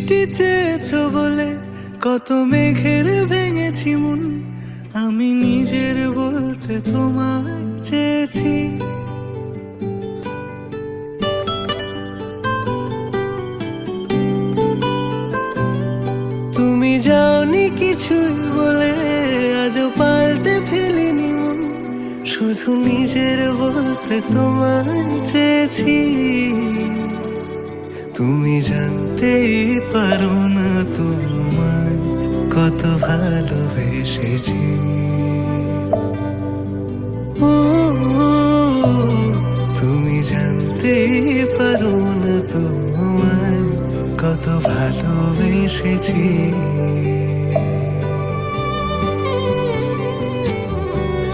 বৃষ্টি চেয়েছো বলে কত মেঘের ভেঙেছি মন, আমি নিজের বলতে তোমায় চেয়েছি। তুমি যাওনি কিছুই বলে আজও পাল্টে ফেলিনি মন, শুধু নিজের বলতে তোমায় চেয়েছি। তুমি জানতেই পারো না তোমায় কত ভালোবেসেছি। ও তুমি জানতেই পারো না তোমায় কত ভালোবেসেছি।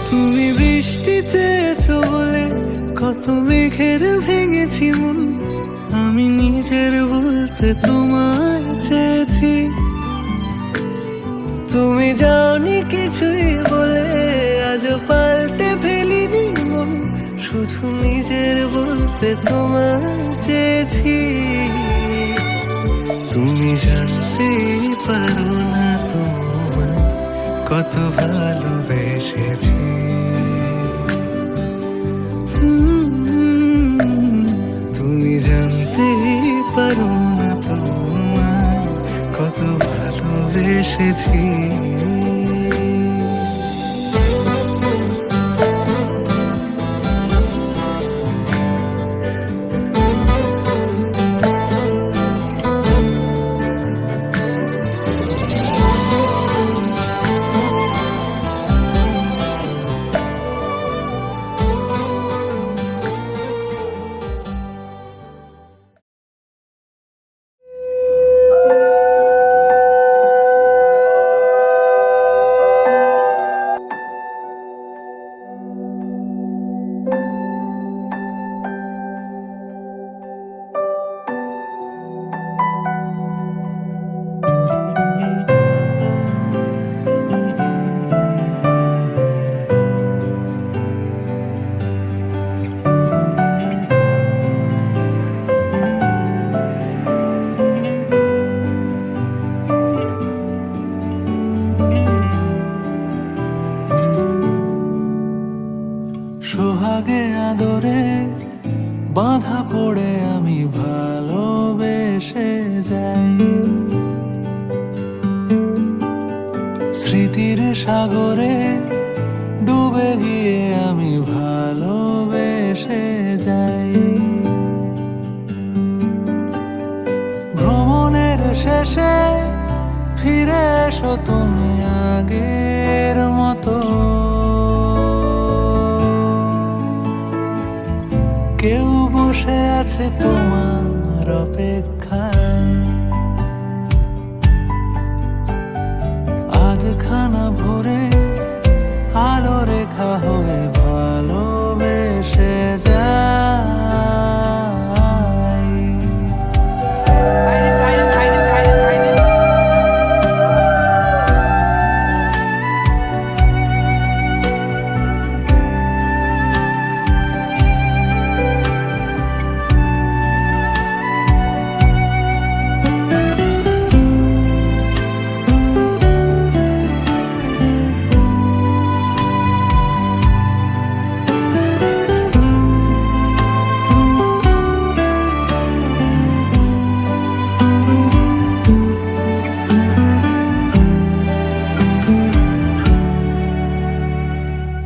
তুমি বৃষ্টি চেয়েছো বলে কত মেঘের ভেঙেছি মন, আমি নিজের বলতে তোমায় চেয়েছি। তুমি যাওনি কিছুই বলে আজও পাল্টে ফেলিনি মন, শুধু নিজের বলতে তোমায় চেয়েছি। তুমি জানতেই পারো না তোমায় কত ভালোবেসেছি। তুমি জানতেই পারো না তোমায় কত ভালোবেসেছি। সোহাগে আদরে বাঁধা পড়ে আমি ভালোবেসে যাই, স্মৃতির সাগরে ডুবে গিয়ে আমি ভালোবেসে যাই। ভ্রমণের শেষে ফিরে এসো তুমি আগের মতো, কেউ বসে আছে তোমার অপেক্ষায়, আধখানা ভরে আলো রেখা হয়ে ভালোবেসে যাই।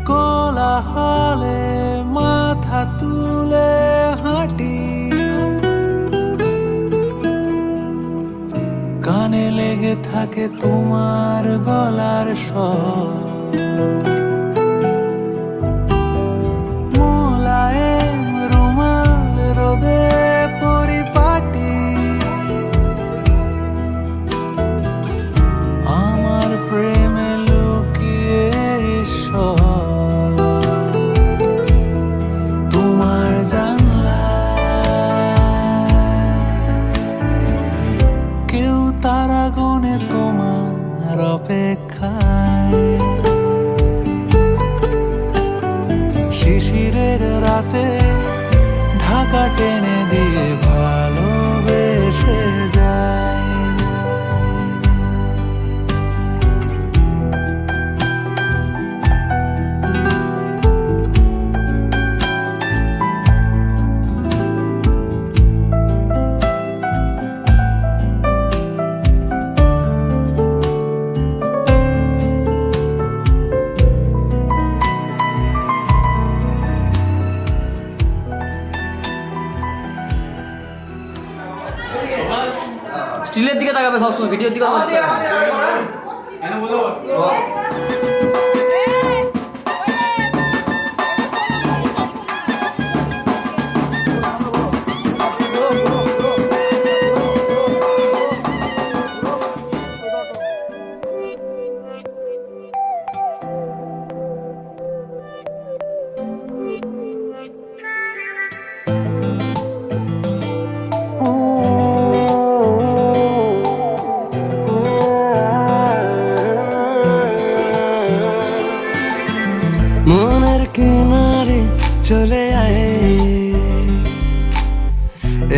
কোলাহলে মাথা তুলে হাঁটি, কানে লেগে থাকে তোমার গলার স্বর, মোলায়েম রুমাল রোদে পরিপাটি, আমার প্রেমে লুকিয়ে ঈশ্বর। তারা গনে তোমার অপেক্ষায়, শিশিরের রাতে ঢাকা টেনে দিয়ে ভালোবেসে যায়। স্টিলের দিকে তাকাবে সবসময়, ভিডিওর দিকে মনের কিনারে চলে আয়,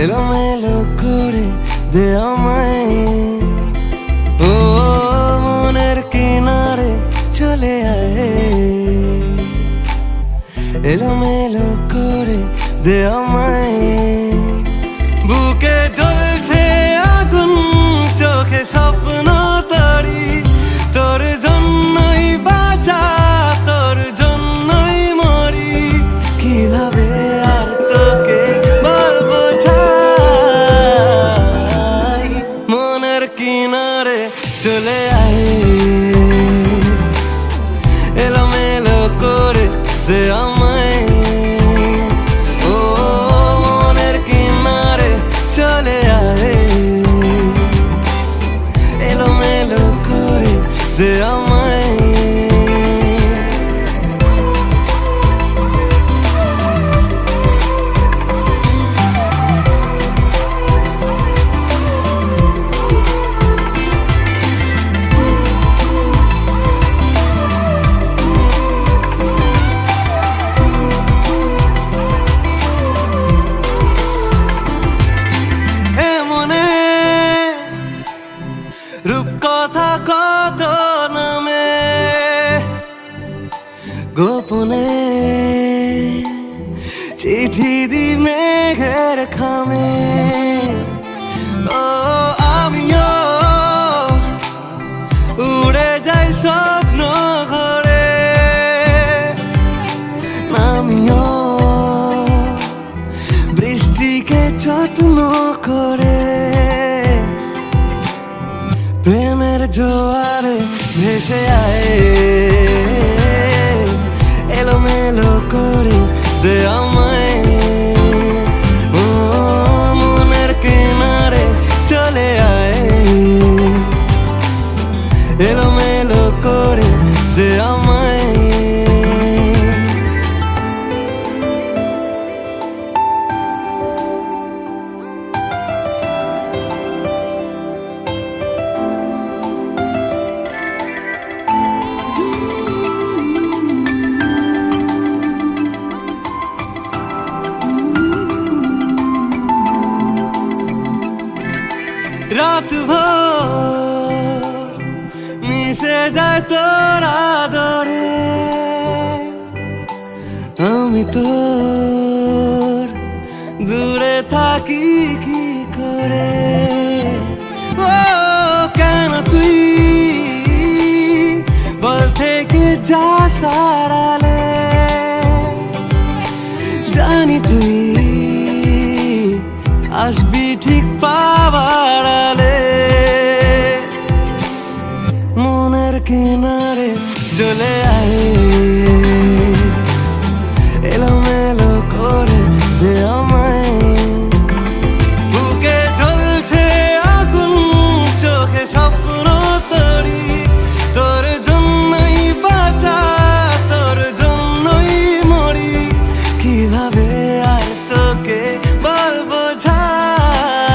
এলোমেলো করে দে আমায়। ও মনের কিনারে চলে আয়, এলোমেলো করে দে আমায়। বুকে জ্বলছে আগুন, চোখে স্বপ্ন তরি, তোর জন্যই বাঁচা, তোর জন্যই মরি। কিভাবে আর তোকে বলবো ছাই, মনের কিনারে চলে আয়, এলোমেলো করে দে আমায়। ও মনের কিনারে চলে আয়, এলোমেলো করে দে আমায়। রূপকথা কত নামে গোপনে চিঠি দি মেঘের খামে। ও আমিও উড়ে যাই স্বপ্ন ঘরে, আমিও বৃষ্টিকে যত্ন করে। প্রেমের জোয়ারে ভেসে আয়, এলোমেলো করে দে আমায়। ও মনের কিনারে চলে আয়, এলোমেলো করে দে আমায়। রাত ভোর মিশে যায় তোর আদরে, আমি তোর দূরে থাকি কি করে। ও কেন তুই বল থেকে যা সারালে, জানি তুই আসবি ঠিক পাবার আলে। মনের কিনারে চলে আয়, এলোমেলো করে দে আমায়। বুকে জ্বলছে আগুন, চোখে স্বপ্ন তরি, তোর জন্যই বাঁচা, তোর জন্যই মরি। কিভাবে আর তোকে বলবো ছাই,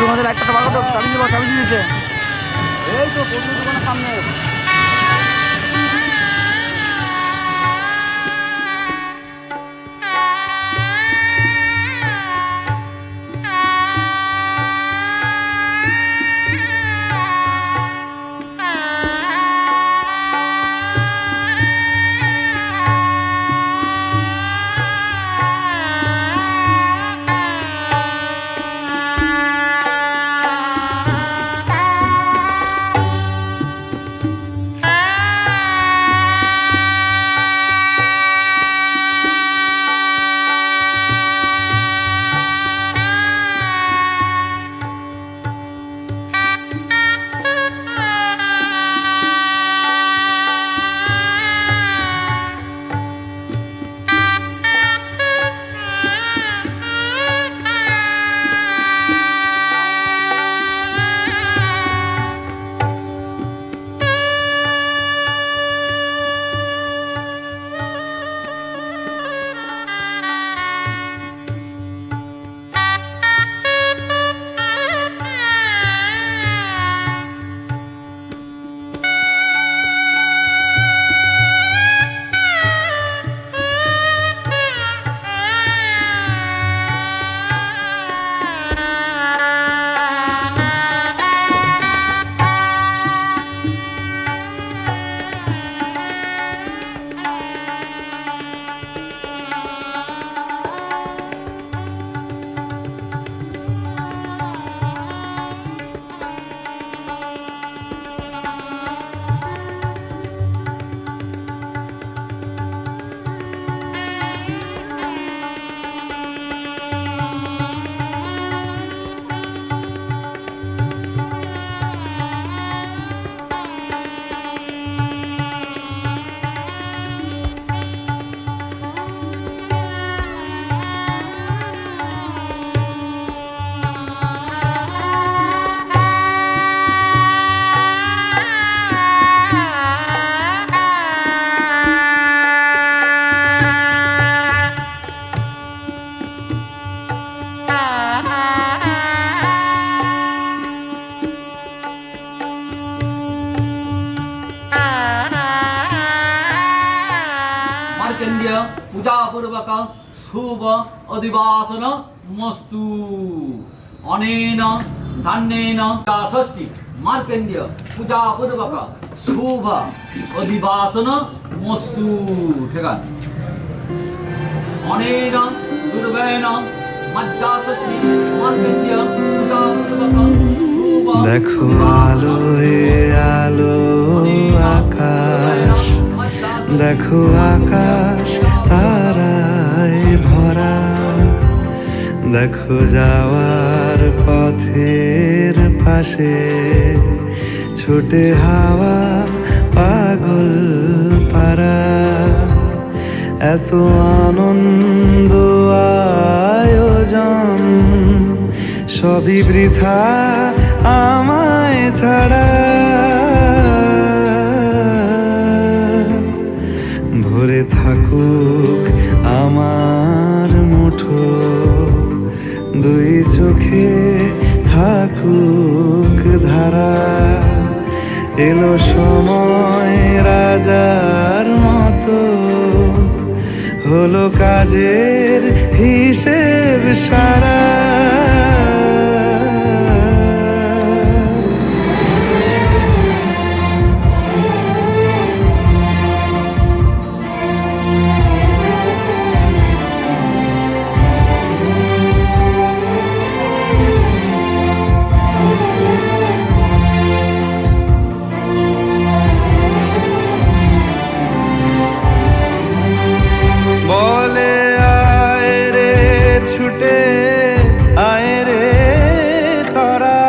দোকানে একটা টাকা তো চাবি দিব, চাবি দিয়েছে। এই তো বন্ধু দোকানের সামনে। मार्कंडेय पूजापूर्वक शुभ अधिवासन मस्तु अनेन धान्येन षष्ठी मार्कंडेय पूजापूर्वक शुभ अधिवासन मस्तु ठीक है अनेन दुर्वैन मज्जा षष्ठी मार्कंडेय पूजापूर्वक দেখো আলোয় আলো আকাশ, দেখো আকাশ তারায় ভরা, দেখো যাওয়ার পথের পাশে ছোটে হাওয়া পাগল পারা। এত আনন্দ আয়োজন সবই বৃথা আমায় ছাড়া। ভরে থাকুক আমার মুঠো, দুই চোখে থাকুক ধারা। এলো সময় রাজার মতো, হলো কাজের হিসেব সারা। বলে আয় রে ছুটে আয় রে তারা,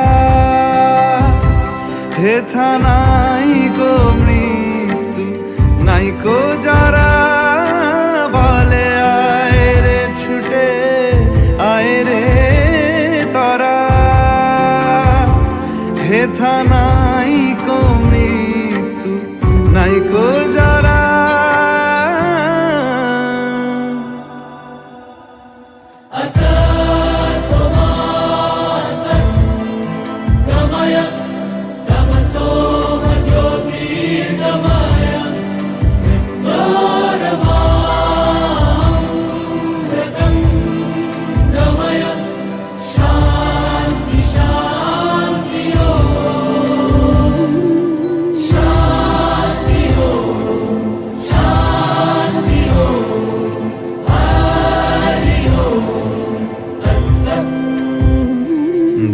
হেথা নাই গো মৃত্যু নাই কো যারা। বলে আয় রে ছুটে আয় রে তারা, হেথা নাই কো মৃত্যু নাই কো যারা।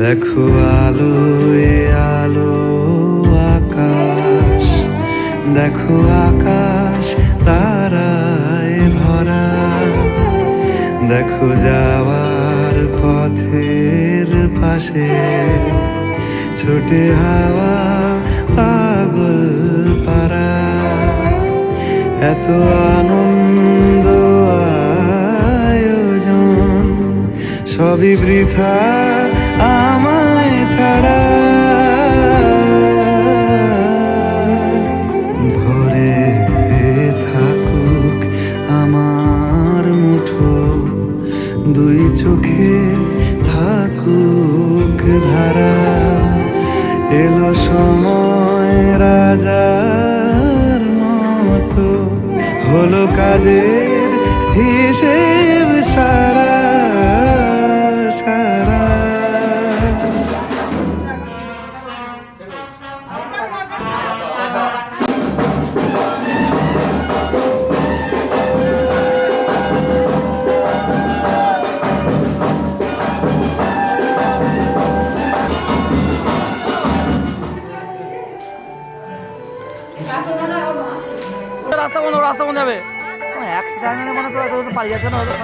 দেখো আলো এ আলো আকাশ, দেখো আকাশ তারায় ভরা, দেখো যাওয়ার পথের পাশে ছোটে হাওয়া পাগল পারা। এত আনন্দ আয়োজন সবই বৃথা আমায় ছাড়া। ভরে থাকুক আমার মুঠো, দুই চোখে থাকুক ধারা। এলো সময় রাজার মতো, হলো কাজের হিসেব সারা সারা। রাস্তা বন্ধ, রাস্তা বন্ধ যাবে। অ্যাক্সিডেন্ট মানে তো পালিয়ে যাচ্ছে না হয়তো।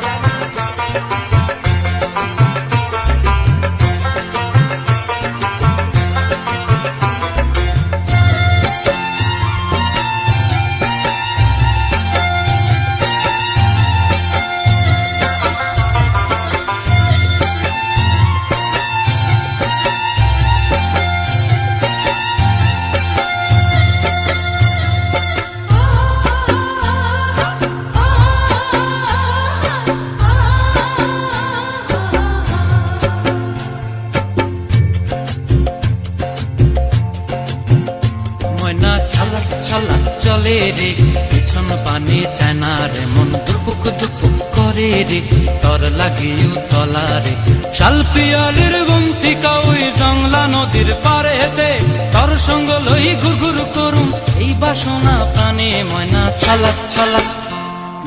চলে রে পিছন পানে চায়না রে, মন দুপুক দুপুক করে রে, তর লাগিও তলা রে। শাল পিয়ালির বন্তিকা ওই জংলা নদীর পারে হেতে, তর সঙ্গ লই ঘুর ঘুর করুম এই বাসনা প্রাণে। ময়না ছালাক ছালাক,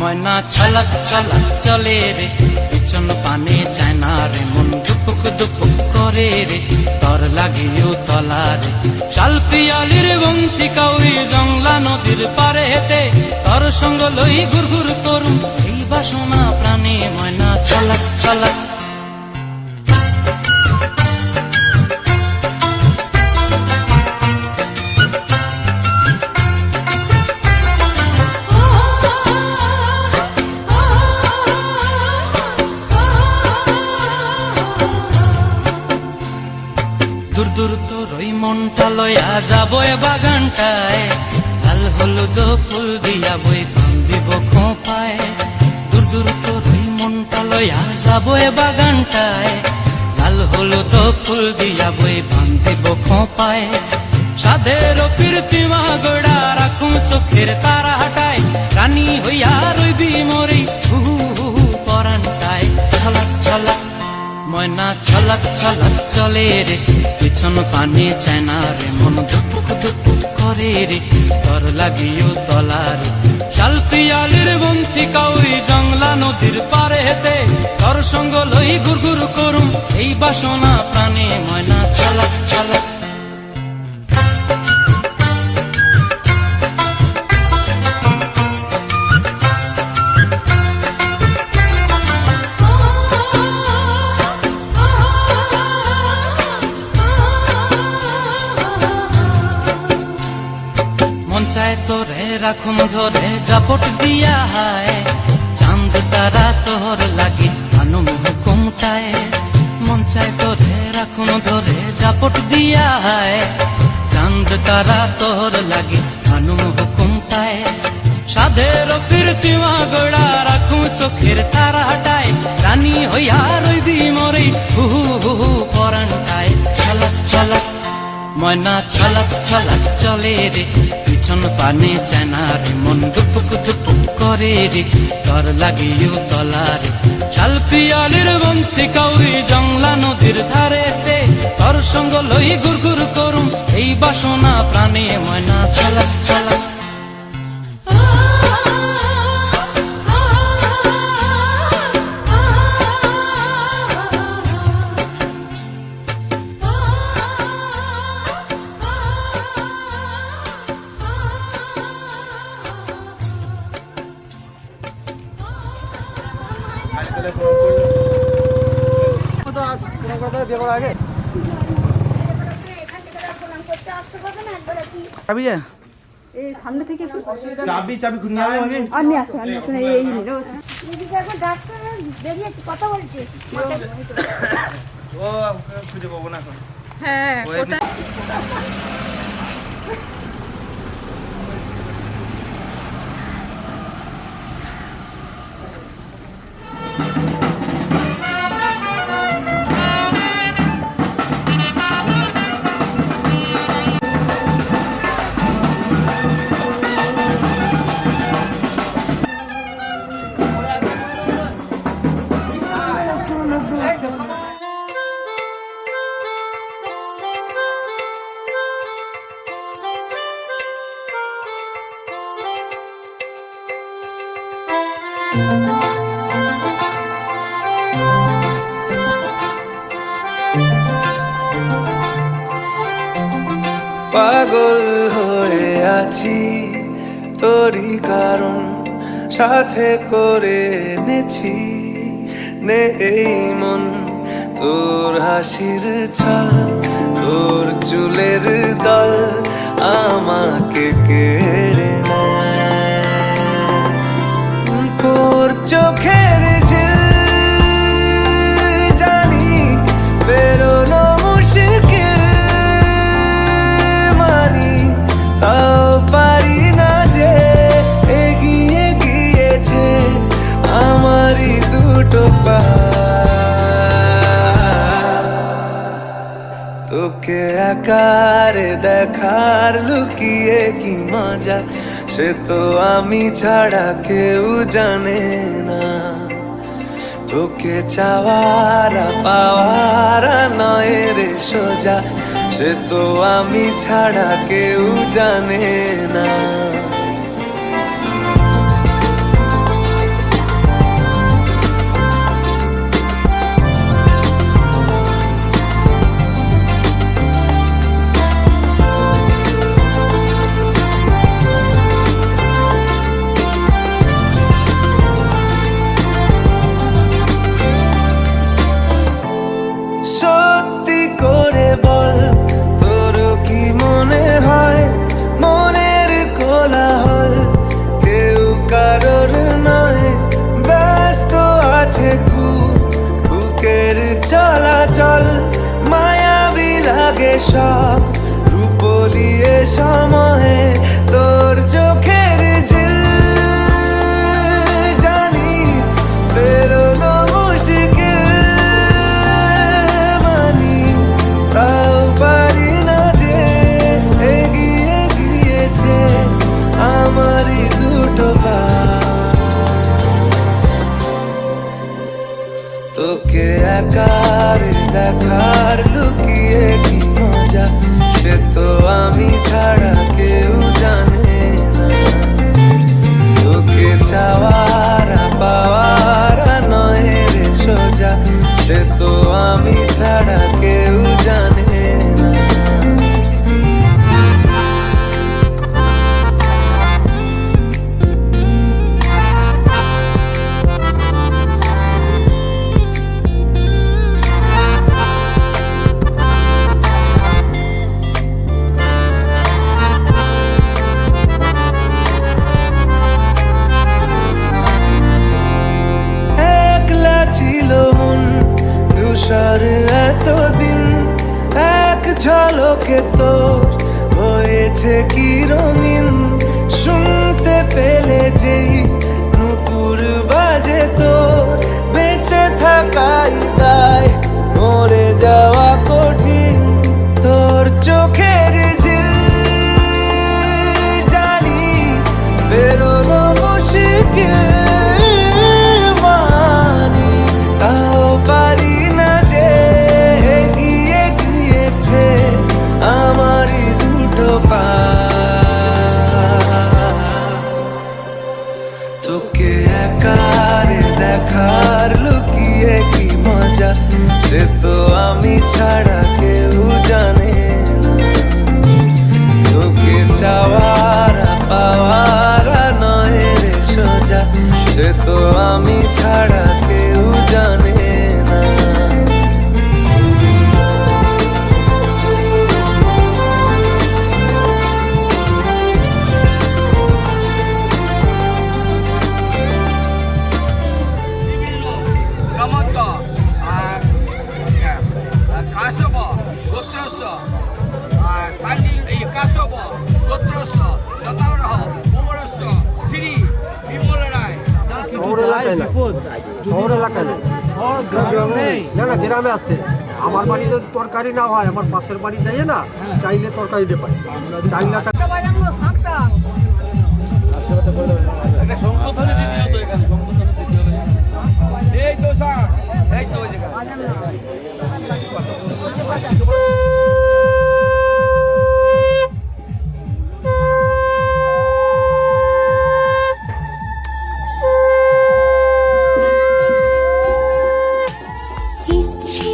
ময়না ছালাক ছালাক চলে রে পিছন পানে চায়না রে, মন দুপুক দুপুক করে রে, তর লাগিও তলা রে। শাল পিয়ালির বন্তিকা ওই জংলা নদীর পারে হেতে, তর সঙ্গ লই ঘুর ঘুর করুম এই বাসনা প্রাণে। ময়না ছালাক ছালাক। দূর দূর তোর ওই মনটা লয়া যাবো এ বাগানটায়, লাল হলুদ ফুল দিয়া বই বান্ধিব খোঁপায়। দূর দূর তোর ওই মনটা লয়া যাবো এ বাগানটায়, লাল হলুদ ফুল দিয়া বই বান্ধিব খোঁপায়। সাধের কীর্তিমা গোড়া রাখুন চোখের তারা হাটায়, রানী হইয়া রইবি মরি হু হু পরানটায়। ছলাক ছলাক, ময়না ছলাক ছলাক চলে রে পিছন পানে চায়না রে, মন ধুপুক ধুপুক করে রে, তর লাগিও তলা রে। শাল পিয়ালির বন্তিকা ওই জংলা নদীর পারে হেতে, তর সঙ্গ লই ঘুর ঘুর করুম এই বাসনা প্রাণে। ময়না ছলাক ছলাক। মন চায় তোরে রাখুন ধরে জাপট দিয়া হায়, চাঁদ তারা তোর লাগি আনুম হুকুমটায়। মন চায় তোরে রাখুন ধরে জাপট দিয়া হায়, চাঁদ তারা তোর লাগি আনুম হুকুমটায়। সাধের কীর্তিমা গোড়া রাখুন চোখের তারা হাটায়, রানী হইয়া রইবি মরি হু হু পরানটায়। ছলাক ছলাক, ময়না ছলাক ছলাক চলে রে পিছন পানে চায়না রে, মন দুপুক দুপুক করে রে, তর লাগিও তলা রে। শাল পিয়ালির বন্তিকা ওই জংলা নদীর ধারেতে, তর সঙ্গ লই ঘুর ঘুর করুম এই বাসনা প্রাণে। ময়না ছলাক ছলাক। বিয়ে করার আগে যাবি যে এই সামনে থেকে একটু চাবি খুঁজে নিয়ে আমাকে আর নিয়ে আসো এই নিল দিদিকে একবার ডাক্তার বেরিয়েছে কথা বলছে ও খুঁজে পাবো না এখন হ্যাঁ কোথায় পাগল হয়ে আছি তোরই কারণ সাথে করে এনেছি নে এই মন তোর হাসির ছল তোর চুলের দল আমাকে কেড়ে নেয় তোর চোখের ঝিল জানি বেরোনো মুশকিল মানি তাও পারি না যে এগিয়ে গিয়েছে আমারই দুটো পা তোকে আকারে দেখার লুকিয়ে কি মজা সে তো আমি ছাড়া কেউ জানে না তোকে চাওয়ারা পাওয়ারা নয় রে সোজা সে তো আমি ছাড়া কেউ জানে না সত্যি করে বল তোর কি মনে হয় মনের কোলাহল কেউ কারোর নয় ব্যস্ত আছে খুব বুকের চলাচল মায়াবী লাগে সব রূপলিয়ে সময়ে তোর চোখের ঝিল জানি বেরোনো মুশকিল তাও পারি না যে এগিয়ে গিয়েছে আমারই দুটো পা তোকে একার দেখার লুকিয়ে কি মজা সে তো আমি ছাড়া কেউ জানে না তোকে চাওয়ারা পাওয়ারা নয় রে সোজা সে তো আমি ছাড়া কেউ জানে না একলা ছিল মন ধূসর এতদিন এক ঝলকে তোর হয়েছে কি রঙিন শুনতে পেলে যেই নুপুর বাজে তোর বেঁচে থাকাই দায় মরে যাওয়া কঠিন তোর চোখের ঝিল জানি বেরোনো মুশকিল মানি তাও পারি না যে এগিয়ে গিয়েছে আমারই দুটো পা তোকে একারে দেখার লুকিয়ে কি মজা সে তো আমি ছাড়া কেউ জানে না তোকে চাওয়ারা পাওয়ারা নয় রে সোজা সে তো আমি ছাড়া কেউ শহর এলাকায় না, শহর এলাকায় না, না না গ্রামে আছে। আমার বাড়িতে তরকারি না হয়, আমার পাশের বাড়ি যাই না, চাইলে তরকারিতে পাই, চাইলে ইচ্ছে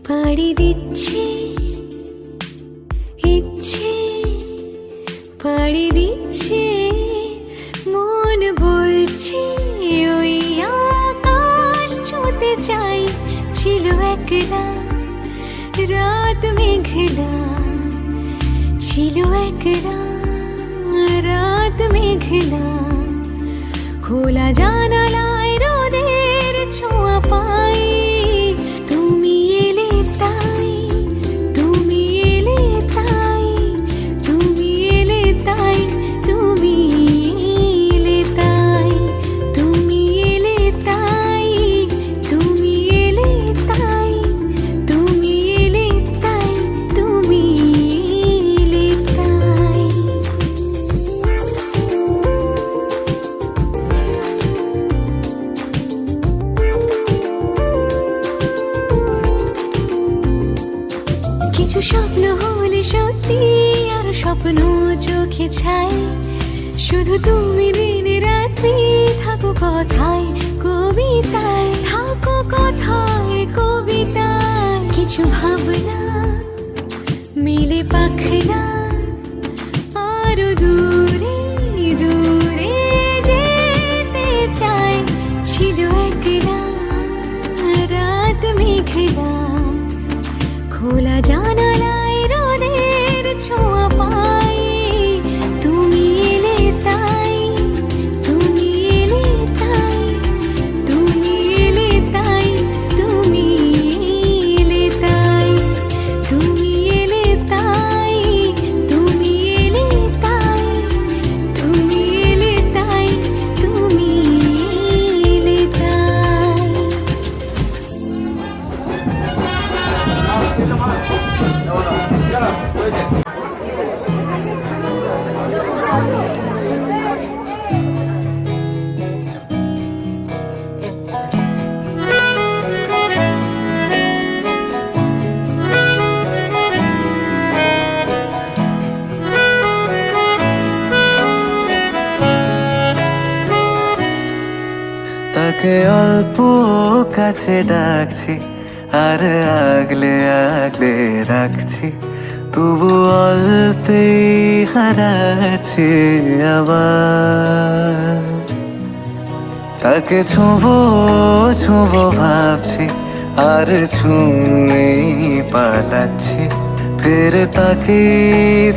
পাড়ি দিচ্ছে, ইচ্ছে পাড়ি দিচ্ছে, মন বলছে ওই আকাশ ছুঁতে চাই। ছিল একলা রাত মেঘলা, ছিল একলা রাত মেঘলা, খোলা জানালায় রোদের ছোঁয়া পাই। তুমি এলে তাই, তুমি এলে তাই, তুমি এলে তাই, তুমি এলে তাই, তুমি এলে তাই, তুমি এলে তাই, তুমি এলে তাই, তুমি এলে তাই। কিছু স্বপ্ন হলে সত্যি, আর স্বপ্ন চোখে ছাই। শুধু তুমি দিন রাত্রি থাকো কথায় কবিতায়, থাকো কথায় কবিতায়। কিছু ভাবনা মিলে পাখনা, আরো দূরে দূরে যেতে চাই। ছিল একলা রাত মেঘলা, খোলা জানালায় রোদের ছোঁয়া পাই। তুমি এলে তাই, তুমি এলে তাই, তুমি এলে তাই, তুমি এলে তাই, তুমি এলে তাই, তুমি এলে তাই, তুমি এলে তাই, তুমি এলে তাই। তাকে অল্প কাছে ডাকছি, আর আগলে আগলে রাখছি, তবু অল্পে হারাচ্ছি আবার। তাকে ছোঁবো ছোঁবো ভাবছি, আর ছুঁয়ে পালাচ্ছি, ফের তাকে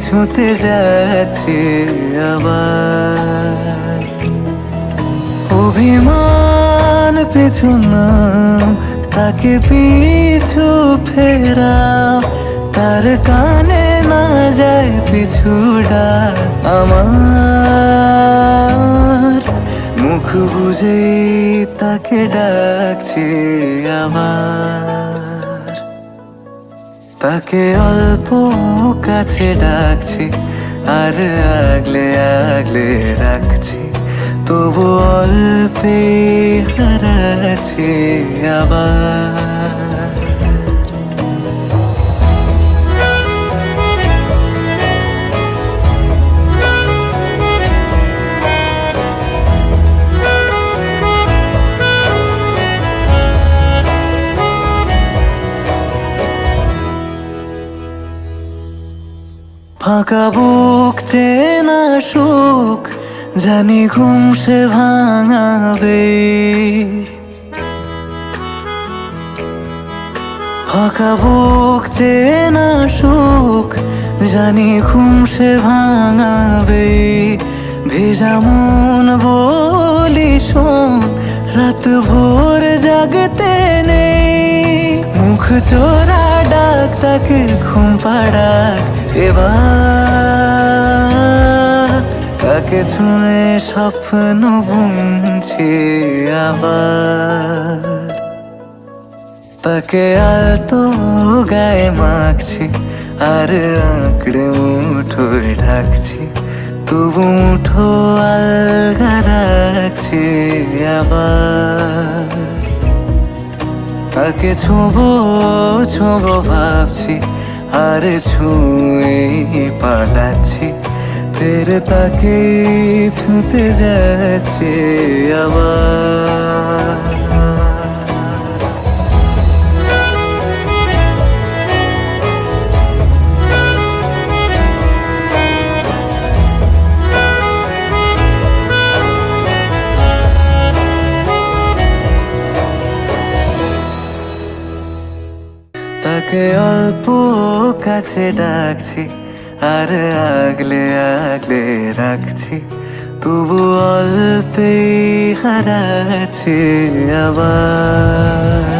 ছুঁতে যাচ্ছি আবার। অভিমান পিছু নাম, তাকে পিছু ফেরাও, তার কানে না যায় পিছু ডাক আমার। মুখ বুঝে তাকে ডাকছি আবার। তাকে অল্প কাছে ডাকছি, আর আগলে আগলে রাখছি, তবু অল্পে হারাচ্ছি আবার। ফাঁকা বুক চেনা সুখ, জানি ঘুম সে ভাঙাবে। ফাঁকা বুক চেনা সুখ, জানি ঘুম সে ভাঙাবে। ভেজা মন বলি শোন, রাত ভোর জাগতে নেই। মুখ চোরা ডাক তাকে ঘুম পাড়াক এবার। তাকে ছুঁয়ে স্বপ্ন বুনছি আবার, তাকে আলতো গায়ে মাখছি আর আঁকড়ে মুঠোয় ঢাকছি, তবু মুঠো আলগা রাখছি আবার। তাকে ছোঁবো ছোঁবো ভাবছি আর ছুঁয়ে পালাচ্ছি, ফের তাকে ছুঁতে যাচ্ছে আবার। তাকে অল্প কাছে ডাকছি আর আগলে আগলে রাখছি, তবু অল্পেই হারাচ্ছি আবার।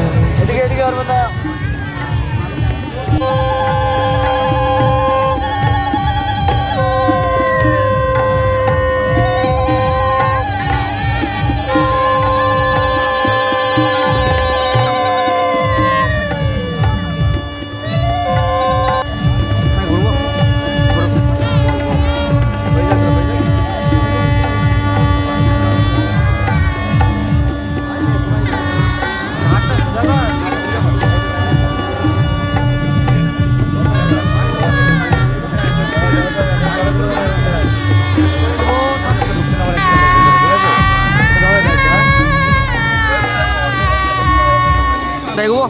দেখবো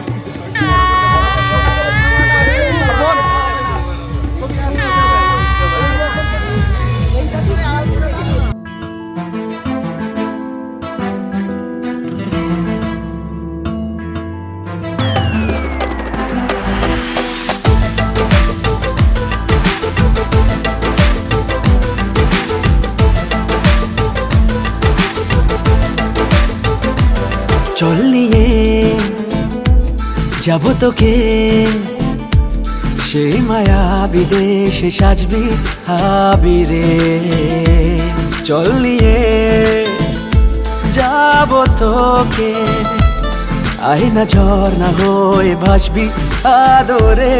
চল নিয়ে যাবো তোকে সেই মায়া বিদেশে সাজবি আবিরে, চল নিয়ে যাবো তোকে আয়না ঝর্ণা হয়ে ভাসবি আদরে,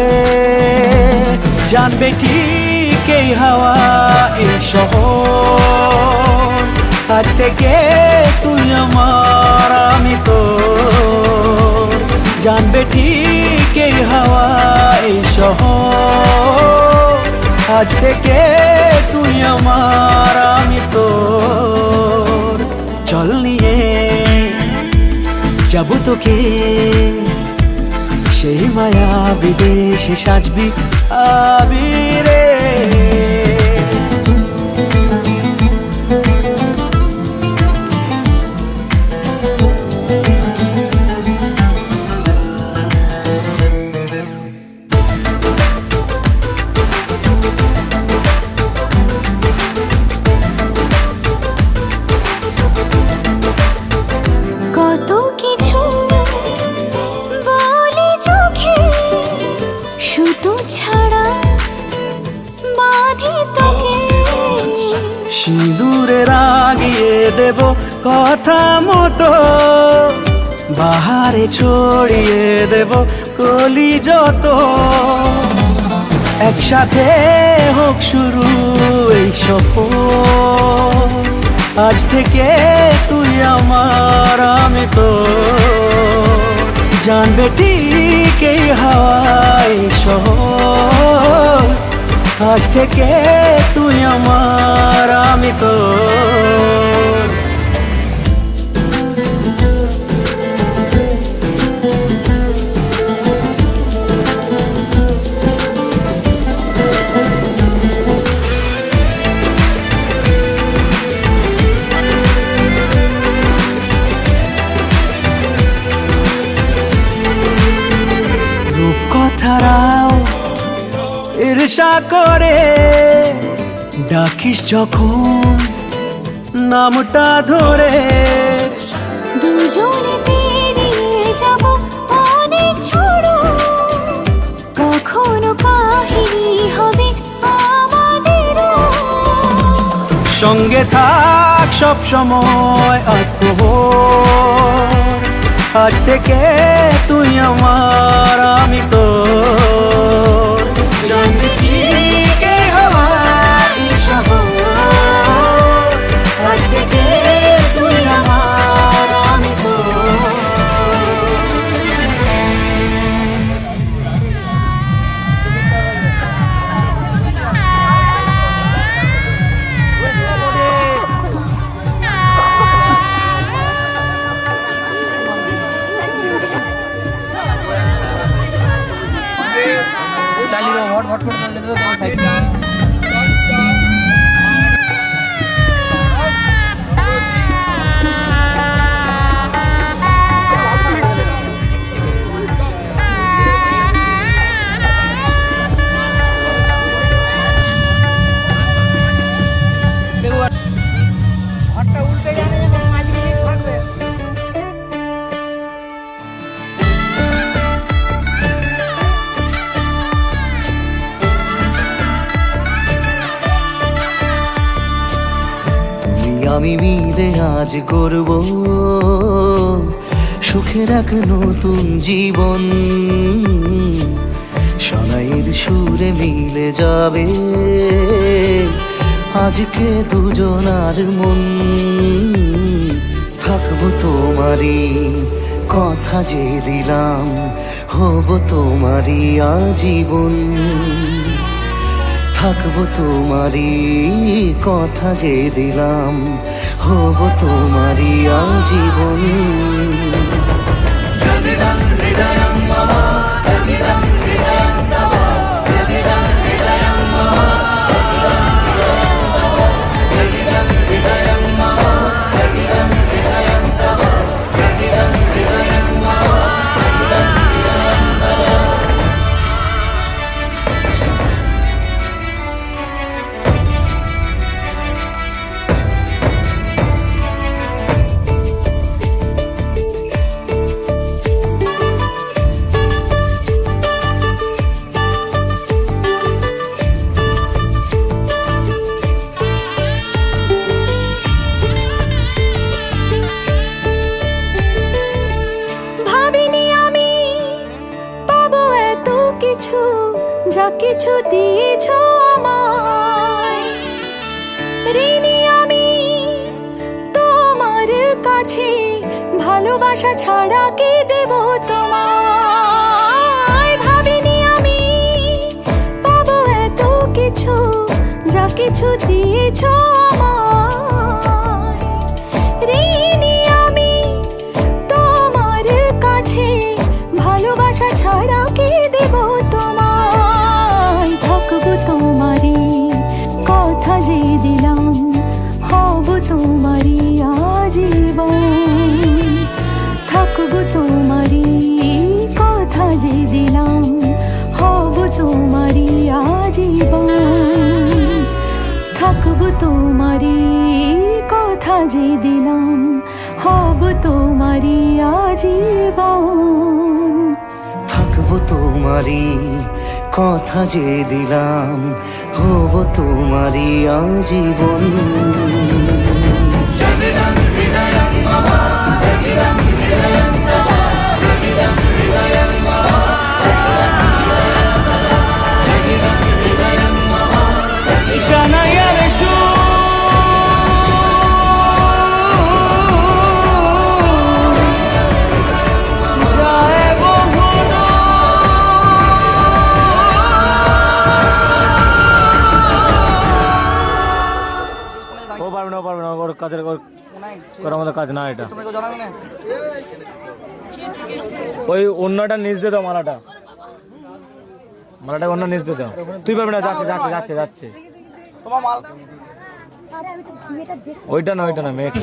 জানবে ঠিক এই হাওয়া এই শহর, আজ থেকে তুই আমার আমি তোর, জানবে ঠিক এই হাওয়া এই শহর, আজ থেকে তুই আমার আমি তোর। চল নিয়ে যাবো তোকে সেই মায়া বিদেশে সাজবি আবিরে। কত কিছু বলে চোখে, সুতো ছাড়া বাঁধি তোকে, সিঁদুরে রাগিয়ে দেব কথা মতো, বাহারে ছড়িয়ে দেব কলি যত, একসাথে হোক শুরু এই সফর, আজ থেকে তুই আমার আমি তো, জানবে ঠিক এই হাওয়ায় শহর, আজ থেকে তুই আমার আমি তো। রূপকথারাও ঈর্ষা করে ডাকিস যখন নামটা ধরে, দুজনে পেরিয়ে যাব অনেক ঝড়, কখনো কাহিনী হবে আমাদেরও। সঙ্গে থাক সব সময় অপহর। আজ থেকে তুই আমার আমি তোর, জানবি ঠিক এই হওয়ারই শহর। আজ থেকে তুই আমার আমি তোর। আমি মিলে আজ করব সুখের এক নতুন জীবন। শোনাইয়ের সুরে মিলে যাবে আজকে দুজনার মন। থাকবো তোমারই কথা যে দিলাম, হব তোমারই আজীবন। থাকবো তোমারই কথা যে দিলাম, হব তোমারই আজীবন। যা কিছু দিয়েছ আমায়, ঋণী আমি তোমার কাছে। ভালোবাসা ছাড়া কি দেব তোমায়? ভাবিনি আমি পাবো এত কিছু, যা কিছু দিয়েছ আমায়। ঋণী আমি তোমার কাছে, ভালোবাসা ছাড়া কি দেব তোমায়? থাকবো তোমারই কথা যে দিলাম, হব তোমারই আজীবন। থাকবো তোমারই কথা যে দিলাম, হব তোমারই আজীবন। থাকবো তোমারই কথা যে দিলাম, হব তোমারই আজীবন। থাকবো তোমারই কথা যে দিলাম, হব তোমারই আজীবন। কাজের করার মতো কাজ না এটা। ওই অন্যটা নিচ দিয়ে দাও, মালাটা অন্য নিচ দিয়ে দাও। তুই পারবি না, যাচ্ছে যাচ্ছে যাচ্ছে যাচ্ছে। ওইটা না মেয়েটা।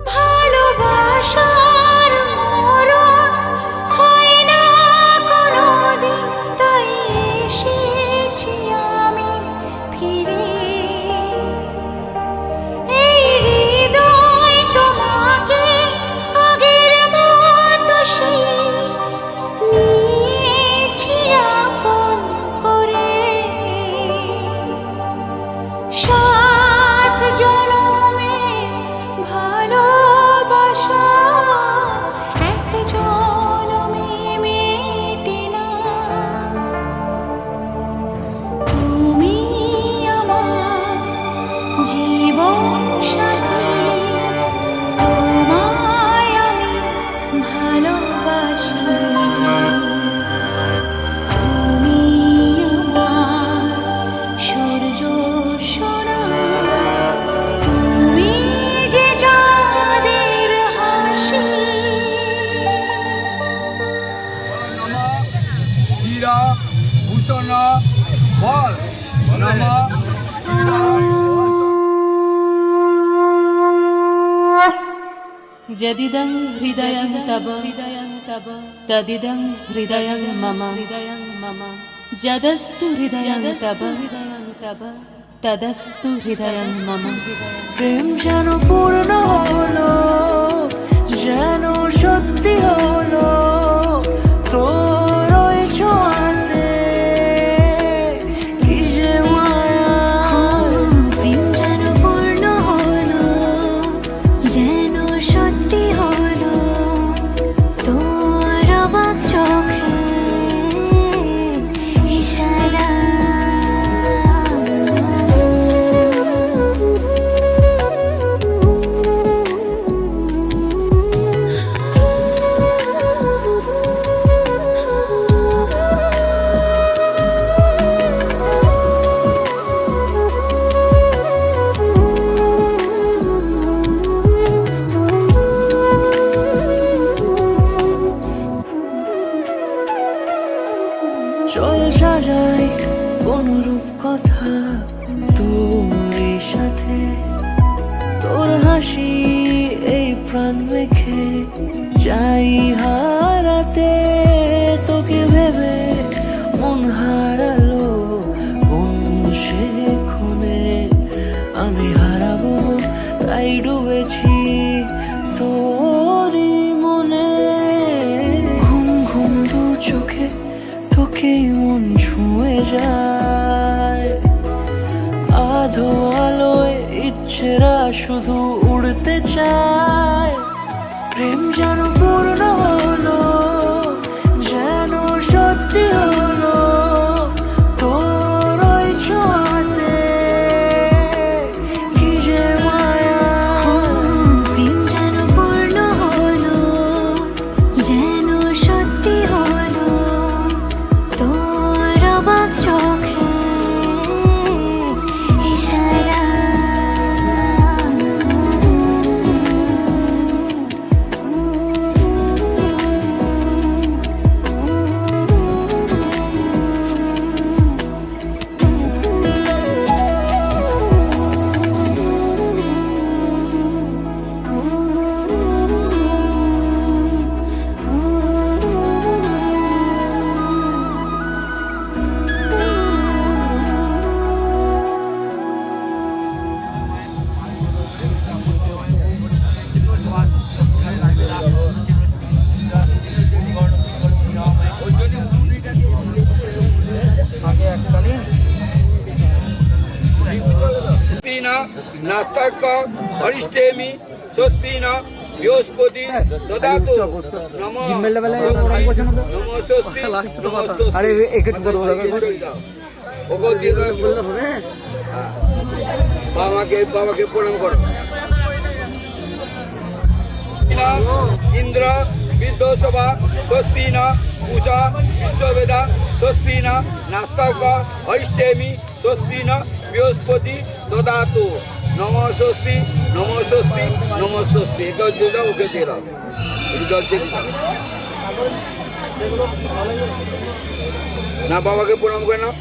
ভালোবাসার মরণ হয় না কোনোদিন, তাই এসেছি আমি ফিরে। এই হৃদয় তোমাকে শিরা ভূষণ বল নমঃ যদিদং হৃদয়ং তব তদিদং হৃদয়ং মম যদস্তু হৃদয়ং তব তদস্তু হৃদয়ং মম। প্রেম যেন পূর্ণ হলো, যেন সত্যি হলো তোর ওই ছোঁয়াতে, কি যে মায়া। প্রেম যেন পূর্ণ হলো, যেন সত্যি হলো তোর অবাক চোখে ইশারা। চল সাজাই অনুরূপ কথা তোর সাথে, তোর হাসি এই প্রাণ মেখে চাই হারাতে। তোকে ভেবে মন হারালো কোন সে ক্ষণে, আমি হারাবো তাই ডুবেছি তোরই মনে। ঘুম ঘুম দু চোখে তোকেই মন ছুঁয়ে যায়, আধো আলোয় ইচ্ছেরা শুধু উড়তে চায়। প্রেম যেন পূর্ণ হলো, যেন সত্যি হলো তোর ওই ছোঁয়াতে, কি যে মায়া। প্রেম যেন পূর্ণ হলো, যেন সত্যি হলো তোর অবাক চোখে ইশারা। নাস্তাক হরিষ্টেমি স্বস্তি ন বৃহস্পতি দদাতু নমঃ নমঃ স্বস্তি নমঃ স্বস্তি। ওগো দিয়ে দাও একটু। বাবাকে প্রণাম করো। ইন্দ্র বিদ্যসভা স্বস্তি ন উষা বিশ্ববেদা স্বস্তি ন নাস্তাক হরিষ্টেমি স্বস্তি ন বৃহস্পতি দদাতু নমঃ স্বস্তি নমঃ স্বস্তি নমঃ স্বস্তি। একে দিয়ে দাও, ওকে দিয়ে দাও, একটু জল চেয়ে দাও। না বাবাকে প্রণাম করে নাও।